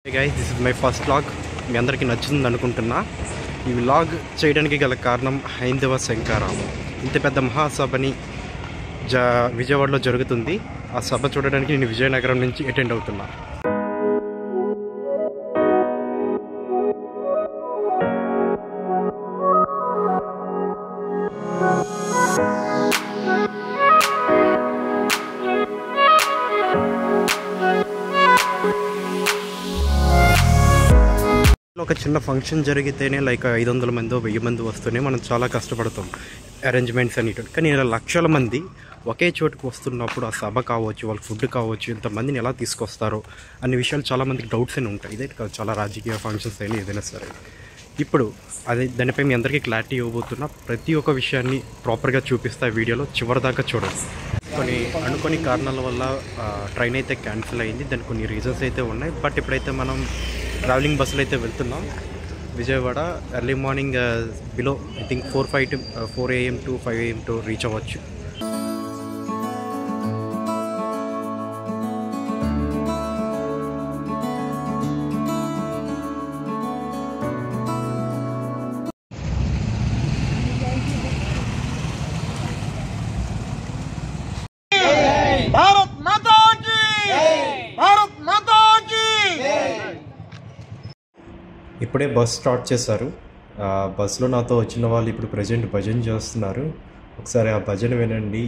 Hey guys, this is my first vlog. మీ అందరికీ నచ్చుతుంది అనుకుంటున్నా. ఈ వ్లాగ్ చేయడానికి గల కారణం హైందవ శంకారావం. ఇంత పెద్ద మహాసభని విజయవాడలో జరుగుతుంది. ఆ సభ చూడడానికి నేను విజయనగరం నుంచి అటెండ్ అవుతున్నా. ఒక చిన్న ఫంక్షన్ జరిగితేనే లైక్ 500 మంది 1000 మంది వస్తూనే మనం చాలా కష్టపడతాం అరేంజ్మెంట్స్ అనేటువంటి. కానీ ఇలా లక్షల మంది ఒకే చోటుకు వస్తున్నప్పుడు ఆ సభ కావచ్చు, వాళ్ళ ఫుడ్ కావచ్చు, ఇంతమందిని ఎలా తీసుకొస్తారో అనే విషయాలు చాలామందికి డౌట్స్ అయినా ఉంటాయి. ఇదే చాలా రాజకీయ ఫంక్షన్స్ అయినా ఏదైనా సరే. ఇప్పుడు దానిపై మీ అందరికీ క్లారిటీ ఇవ్వబోతున్నా. ప్రతి ఒక్క విషయాన్ని ప్రాపర్గా చూపిస్తా వీడియోలో, చివరిదాకా చూడండి. అనుకోని కారణాల వల్ల ట్రైన్ అయితే క్యాన్సిల్ అయింది. దానికి కొన్ని రీజన్స్ అయితే ఉన్నాయి. బట్ ఇప్పుడైతే మనం ట్రావెలింగ్ బస్సులు అయితే వెళ్తున్నాం. Vijayawada early morning below I think 4 AM to 5 AM to reach అవ్వచ్చు. ఇప్పుడే బస్ స్టార్ట్ చేశారు. బస్సులో నాతో వచ్చిన వాళ్ళు ఇప్పుడు ప్రజెంట్ భజన చేస్తున్నారు. ఒకసారి ఆ భజన వినండి.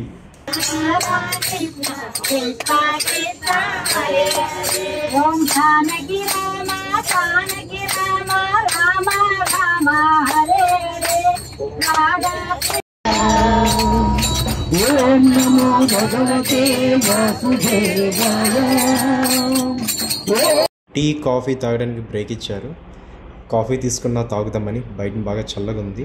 టీ కాఫీ తాగడానికి బ్రేక్ ఇచ్చారు. కాఫీ తీసుకున్నా తాగుదామని. బయట బాగా చల్లగా ఉంది.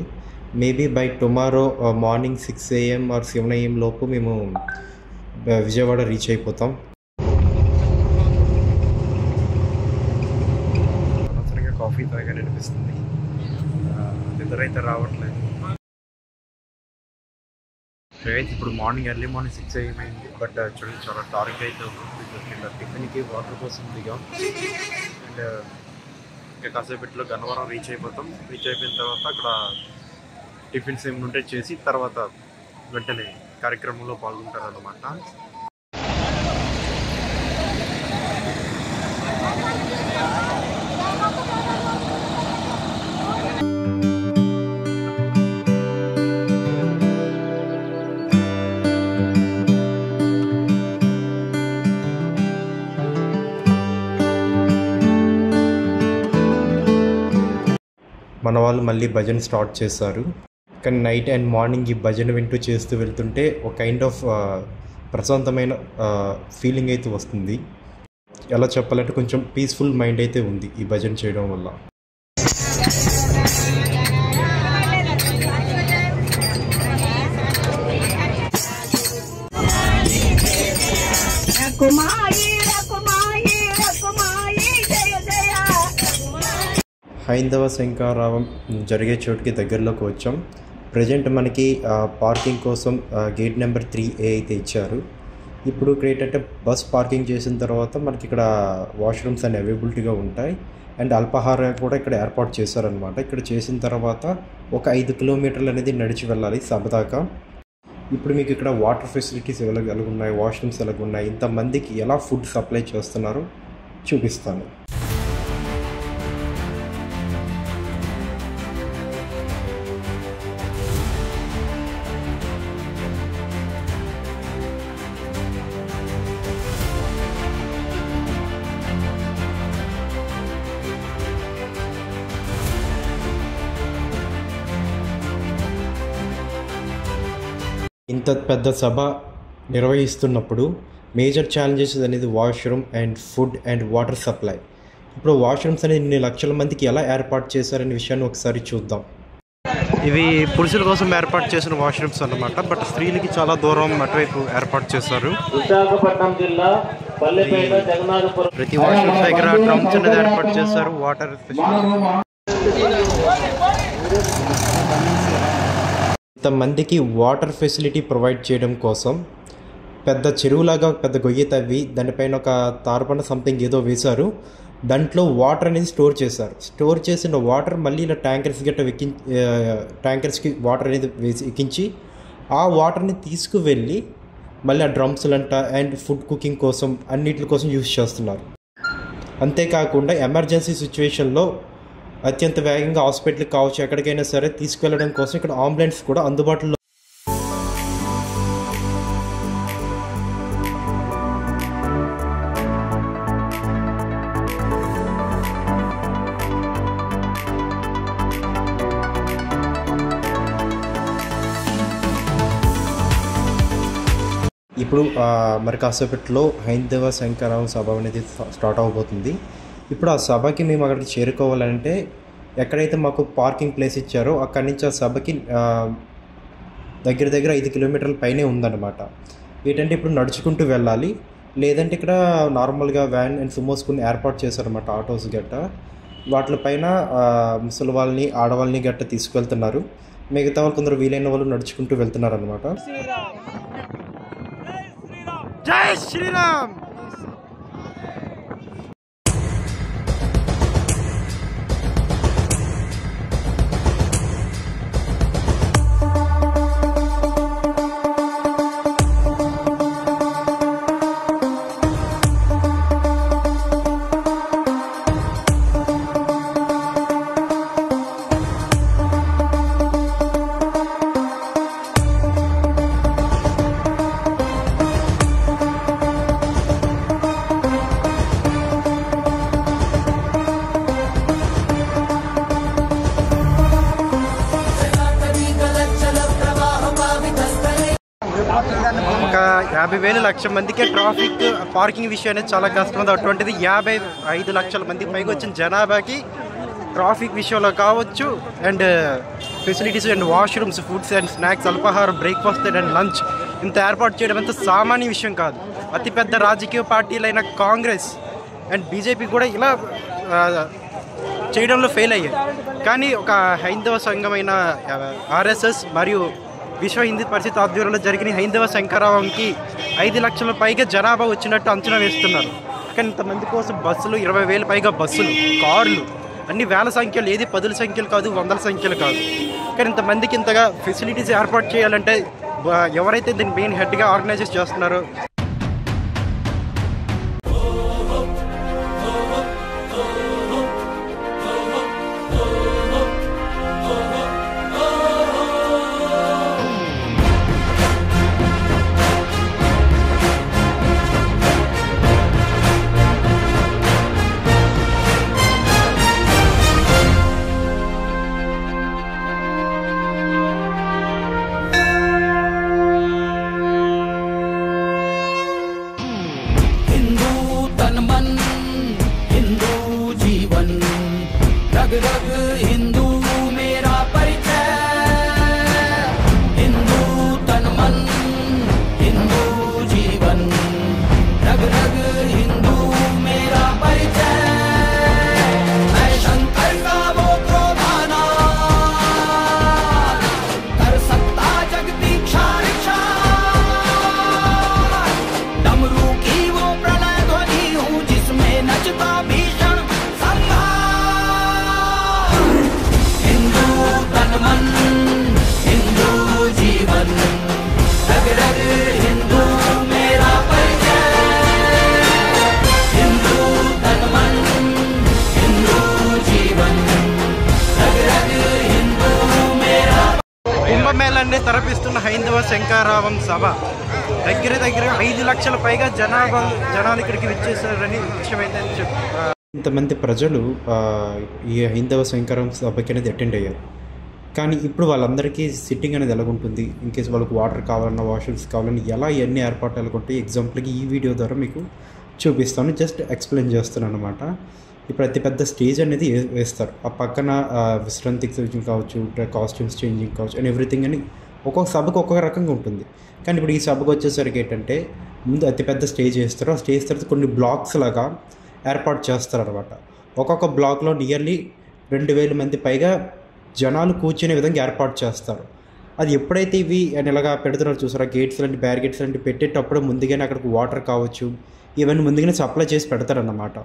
Maybe by tomorrow morning 6 AM or 7 AM లోపు మేము విజయవాడ రీచ్ అయిపోతాం. అనవసరంగా కాఫీ తాగానే అనిపిస్తుంది. నిద్రైతే రావట్లేదు. ఇప్పుడు ఎర్లీ మార్నింగ్ 6 AM అయింది. బట్ చూడండి చాలా డార్క్ అయితే ఉంది. టిఫిన్కి వాటర్ కోసం దిగాం. అండ్ ఇంకా కాసేపట్లో గన్నవరం రీచ్ అయిపోతాం. రీచ్ అయిపోయిన తర్వాత అక్కడ టిఫిన్స్ ఏమి ఉంటే చేసి తర్వాత వెంటనే కార్యక్రమంలో పాల్గొంటారు అన్నమాట. మన వాళ్ళు మళ్ళీ భజన స్టార్ట్ చేశారు. కానీ నైట్ అండ్ మార్నింగ్ ఈ భజన వింటూ చేస్తూ వెళ్తుంటే ఒక కైండ్ ఆఫ్ ప్రశాంతమైన ఫీలింగ్ అయితే వస్తుంది. ఎలా చెప్పాలంటే కొంచెం పీస్ఫుల్ మైండ్ అయితే ఉంది ఈ భజన చేయడం వల్ల. హైందవ శంకారావం జరిగే చోటుకి దగ్గరలోకి వచ్చాం. ప్రజెంట్ మనకి పార్కింగ్ కోసం గేట్ నెంబర్ 3A అయితే ఇచ్చారు. ఇప్పుడు ఇక్కడ ఏంటంటే బస్ పార్కింగ్ చేసిన తర్వాత మనకి ఇక్కడ వాష్రూమ్స్ అన్ని అవైలబిలిటీగా ఉంటాయి. అండ్ అల్పాహారం కూడా ఇక్కడ ఏర్పాటు చేశారనమాట. ఇక్కడ చేసిన తర్వాత ఒక 5 కిలోమీటర్లు అనేది నడిచి వెళ్ళాలి సభ దాకా. ఇప్పుడు మీకు ఇక్కడ వాటర్ ఫెసిలిటీస్ ఎలాగున్నాయి, వాష్రూమ్స్ ఎలాగున్నాయి, ఇంతమందికి ఎలా ఫుడ్ సప్లై చేస్తున్నారో చూపిస్తాను. ఇంత పెద్ద సభ నిర్వహిస్తున్నప్పుడు మేజర్ ఛాలెంజెస్ అనేది washroom and food and water supply. ఇప్పుడు వాష్రూమ్స్ అనేది ఇన్ని లక్షల మందికి ఎలా ఏర్పాటు చేశారనే విషయాన్ని ఒకసారి చూద్దాం. ఇవి పురుషుల కోసం ఏర్పాటు చేసిన వాష్రూమ్స్ అన్నమాట. బట్ స్త్రీలకి చాలా దూరం అటువైపు ఏర్పాటు చేశారు. విశాఖపట్నం జిల్లా ప్రతి వాష్రూమ్ దగ్గర డ్రమ్స్ అనేది ఏర్పాటు చేశారు. వాటర్ ఇంతమందికి వాటర్ ఫెసిలిటీ ప్రొవైడ్ చేయడం కోసం పెద్ద చెరువులాగా పెద్ద గొయ్యి తవ్వి దానిపైన ఒక తార్పణ సంథింగ్ ఏదో వేశారు. దాంట్లో వాటర్ అనేది స్టోర్ చేశారు. స్టోర్ చేసిన వాటర్ మళ్ళీ ఇలా ట్యాంకర్స్కి వాటర్ అనేది ఎక్కించి ఆ వాటర్ని తీసుకువెళ్ళి మళ్ళీ ఆ డ్రమ్స్లంట అండ్ ఫుడ్ కుకింగ్ కోసం అన్నిటి కోసం యూజ్ చేస్తున్నారు. అంతేకాకుండా ఎమర్జెన్సీ సిచ్యువేషన్లో అత్యంత వేగంగా హాస్పిటల్కి కావచ్చు ఎక్కడికైనా సరే తీసుకెళ్లడం కోసం ఇక్కడ అంబులెన్స్ కూడా అందుబాటులో. ఇప్పుడు మరి కాసేపట్లో హైందవ శంకరావం సభ అనేది స్టార్ట్ అవబోతుంది. ఇప్పుడు ఆ సభకి మేము అక్కడికి చేరుకోవాలంటే ఎక్కడైతే మాకు పార్కింగ్ ప్లేస్ ఇచ్చారో అక్కడి నుంచి ఆ సభకి దగ్గర 5 కిలోమీటర్ల పైనే ఉందన్నమాట. ఏంటంటే ఇప్పుడు నడుచుకుంటూ వెళ్ళాలి, లేదంటే ఇక్కడ నార్మల్గా వ్యాన్ అండ్ సుమోస్ కొన్ని ఏర్పాటు చేశారన్నమాట, ఆటోస్ గట్ట. వాటిపైన ముసలి వాళ్ళని ఆడవాళ్ళని గట్ట తీసుకువెళ్తున్నారు. మిగతా వాళ్ళు కొందరు వీలైన వాళ్ళు నడుచుకుంటూ వెళ్తున్నారు అనమాట. జై శ్రీరామ్. ఒక 50,000 లక్షల మందికే ట్రాఫిక్ పార్కింగ్ విషయం అనేది చాలా కష్టం. అటువంటిది 55 లక్షల మందికి పైగా వచ్చిన జనాభాకి ట్రాఫిక్ విషయంలో కావచ్చు and facilities and washrooms, foods and snacks, అల్పాహారం, బ్రేక్ఫాస్ట్ అండ్ లంచ్ ఇంత ఏర్పాటు చేయడం అంత సామాన్య విషయం కాదు. అతిపెద్ద రాజకీయ పార్టీలైన కాంగ్రెస్ అండ్ బీజేపీ కూడా ఇలా చేయడంలో ఫెయిల్ అయ్యాయి. కానీ ఒక హైందవ సంఘమైన ఆర్ఎస్ఎస్ మరియు విశ్వ హిందూ పరిషత్ ఆధ్వర్యంలో జరిగిన హైందవ శంకరావంకి 5 లక్షల పైగా జనాభా వచ్చినట్టు అంచనా వేస్తున్నారు. కానీ ఇంతమంది కోసం బస్సులు, 20,000 పైగా బస్సులు, కార్లు, అన్ని వేల సంఖ్యలు, ఏది 10ల సంఖ్యలు కాదు, 100ల సంఖ్యలు కాదు. కానీ ఇంతమందికి ఇంతగా ఫెసిలిటీస్ ఏర్పాటు చేయాలంటే ఎవరైతే దీన్ని మెయిన్ హెడ్గా ఆర్గనైజ్ చేస్తున్నారో కుంభమేళాన్ని తరపిస్తున్న హైందవ శంకరావం సభ దగ్గర 5 లక్షల పైగా జనాలు ఇక్కడికి విచ్చేసారని విషయం ఏంటని చెప్పి ఇంతమంది ప్రజలు ఈ హైందవ శంకరావం సభకి అనేది అటెండ్ అయ్యారు. కానీ ఇప్పుడు వాళ్ళందరికీ సిట్టింగ్ అనేది ఎలాగుంటుంది, ఇన్కేస్ వాళ్ళకి వాటర్ కావాలన్నా, వాష్రూమ్స్ కావాలన్నా ఎలా ఇవన్నీ ఏర్పాట్లు ఎలాగుంటాయి ఎగ్జాంపుల్కి ఈ వీడియో ద్వారా మీకు చూపిస్తాను, జస్ట్ ఎక్స్ప్లెయిన్ చేస్తున్నాను అనమాట. ఇప్పుడు అతిపెద్ద స్టేజ్ అనేది వేస్తారు. ఆ పక్కన విశ్రాంతికి చేంజింగ్ కావచ్చు, కాస్ట్యూమ్స్ చేంజింగ్ కావచ్చు అండ్ ఎవ్రీథింగ్ అని ఒక్కొక్క సభకు ఒక్కొక్క రకంగా ఉంటుంది. కానీ ఇప్పుడు ఈ సభకు వచ్చేసరికి ఏంటంటే ముందు అతిపెద్ద స్టేజ్ వేస్తారు. ఆ స్టేజ్ తర్వాత కొన్ని బ్లాక్స్ లాగా ఏర్పాటు చేస్తారనమాట. ఒక్కొక్క బ్లాక్లో నియర్లీ 2,000 మంది పైగా జనాలు కూర్చునే విధంగా ఏర్పాటు చేస్తారు. అది ఎప్పుడైతే ఇవి అని ఇలాగా పెడుతున్నారు చూసారా, గేట్స్ లాంటి బ్యారిగేట్స్ లాంటి పెట్టేటప్పుడు ముందుగానే అక్కడికి వాటర్ కావచ్చు ఇవన్నీ ముందుగానే సప్లై చేసి పెడతారన్నమాట.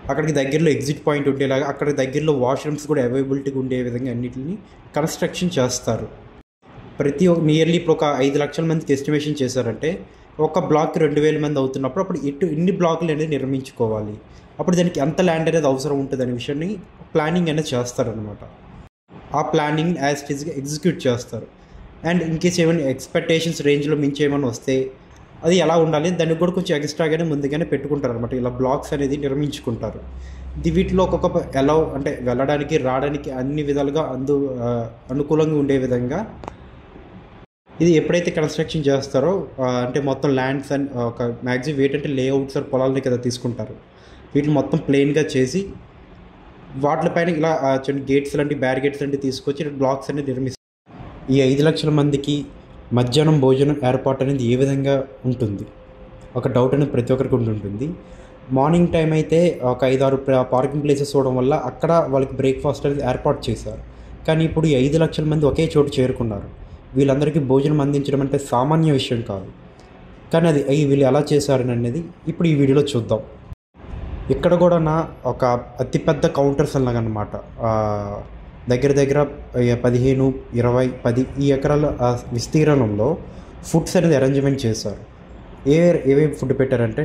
అక్కడికి దగ్గరలో ఎగ్జిట్ పాయింట్ ఉండేలాగా, అక్కడ దగ్గరలో వాష్రూమ్స్ కూడా అవైలబిలిటీగా ఉండే విధంగా అన్నిటిని కన్స్ట్రక్షన్ చేస్తారు. నియర్లీ ఇప్పుడు ఒక 5 లక్షల మందికి ఎస్టిమేషన్ చేశారంటే ఒక బ్లాక్కి 2000 మంది అవుతున్నప్పుడు అప్పుడు ఇన్ని బ్లాకులు అనేది నిర్మించుకోవాలి, అప్పుడు దానికి ఎంత ల్యాండ్ అనేది అవసరం ఉంటుంది అనే విషయాన్ని ప్లానింగ్ అనేది చేస్తారనమాట. ఆ ప్లానింగ్ యాజ్ ఇట్ ఈస్గా ఎగ్జిక్యూట్ చేస్తారు. అండ్ ఇన్కేస్ ఏమైనా ఎక్స్పెక్టేషన్స్ రేంజ్లో మించి ఏమైనా వస్తే అది ఎలా ఉండాలి దానికి కూడా కొంచెం ఎక్స్ట్రాగానే ముందుగానే పెట్టుకుంటారు అనమాట. ఇలా బ్లాక్స్ అనేది నిర్మించుకుంటారు. వీటిలో ఒక్కొక్క అంటే వెళ్ళడానికి రావడానికి అన్ని విధాలుగా అనుకూలంగా ఉండే విధంగా ఇది ఎప్పుడైతే కన్స్ట్రక్షన్ చేస్తారో అంటే మొత్తం ల్యాండ్స్ అండ్ ఒక మ్యాక్సిమం ఏంటంటే లేఅవుట్స్ ఆర్ పొలాలని కదా తీసుకుంటారు. వీటిని మొత్తం ప్లెయిన్గా చేసి వాటిపైన ఇలా గేట్స్ లాంటి బ్యారిగేట్స్ లాంటివి తీసుకొచ్చి బ్లాక్స్ అనేది నిర్మిస్తారు. ఈ 5 లక్షల మందికి మధ్యాహ్నం భోజనం ఏర్పాటు అనేది ఏ విధంగా ఉంటుంది, ఒక డౌట్ అనేది ప్రతి ఒక్కరికి ఉంటుంది. మార్నింగ్ టైం అయితే ఒక 5-6 పార్కింగ్ ప్లేసెస్ చూడడం వల్ల అక్కడ వాళ్ళకి బ్రేక్ఫాస్ట్ అనేది ఏర్పాటు చేశారు. కానీ ఇప్పుడు ఈ 5 లక్షల మంది ఒకే చోటు చేరుకున్నారు. వీళ్ళందరికీ భోజనం అందించడం అంటే సామాన్య విషయం కాదు. కానీ అది వీళ్ళు ఎలా చేశారని అనేది ఇప్పుడు ఈ వీడియోలో చూద్దాం. ఇక్కడ కూడా ఒక అతిపెద్ద కౌంటర్స్ అన్నమాట. దగ్గర 15, 20, 10 ఈ ఎకరాల విస్తీర్ణంలో ఫుడ్స్ అనేది అరేంజ్మెంట్ చేశారు. ఏవేవి ఫుడ్ పెట్టారంటే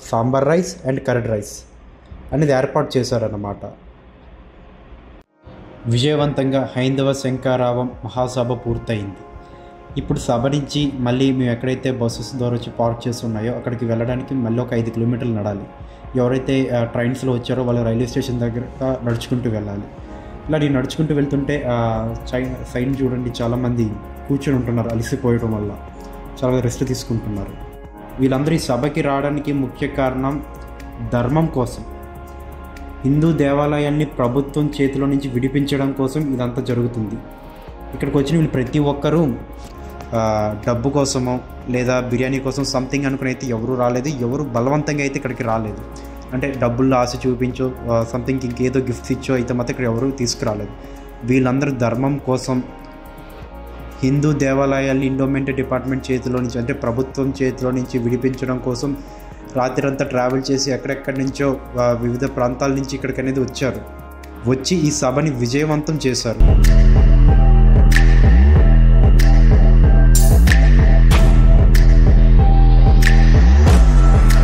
sambar rice and curd rice అనేది ఏర్పాటు చేశారన్నమాట. విజయవంతంగా హైందవ శంఖారావం మహాసభ పూర్తయింది. ఇప్పుడు సభ నుంచి మళ్ళీ మేము ఎక్కడైతే బస్సెస్ ద్వారా వచ్చి పార్క్ చేసి ఉన్నాయో అక్కడికి వెళ్ళడానికి మళ్ళీ ఒక 5 కిలోమీటర్లు నడాలి. ఎవరైతే ట్రైన్స్లో వచ్చారో వాళ్ళు రైల్వే స్టేషన్ దగ్గర నడుచుకుంటూ వెళ్ళాలి. ఇలా నేను నడుచుకుంటూ వెళ్తుంటే సైడ్ చూడండి, చాలామంది కూర్చొని ఉంటున్నారు అలసిపోయడం వల్ల, చాలా రెస్ట్ తీసుకుంటున్నారు. వీళ్ళందరూ ఈ సభకి రావడానికి ముఖ్య కారణం ధర్మం కోసం, హిందూ దేవాలయాన్ని ప్రభుత్వం చేతిలో నుంచి విడిపించడం కోసం ఇదంతా జరుగుతుంది. ఇక్కడికి వచ్చిన వీళ్ళు ప్రతి ఒక్కరూ డబ్బు కోసమో లేదా బిర్యానీ కోసం సంథింగ్ అనుకుని అయితే ఎవరు రాలేదు. ఎవరు బలవంతంగా అయితే ఇక్కడికి రాలేదు. అంటే డబ్బుల్లో ఆశ చూపించో సంథింగ్ ఇంకేదో గిఫ్ట్స్ ఇచ్చో అయితే మాత్రం ఇక్కడ ఎవరు తీసుకురాలేదు. వీళ్ళందరూ ధర్మం కోసం హిందూ దేవాలయాల్ని ఎండోమెంట్ డిపార్ట్మెంట్ చేతిలో నుంచి అంటే ప్రభుత్వం చేతిలో నుంచి విడిపించడం కోసం రాత్రంతా ట్రావెల్ చేసి ఎక్కడెక్కడి నుంచో వివిధ ప్రాంతాల నుంచి ఇక్కడికి అనేది వచ్చారు. వచ్చి ఈ సభని విజయవంతం చేశారు.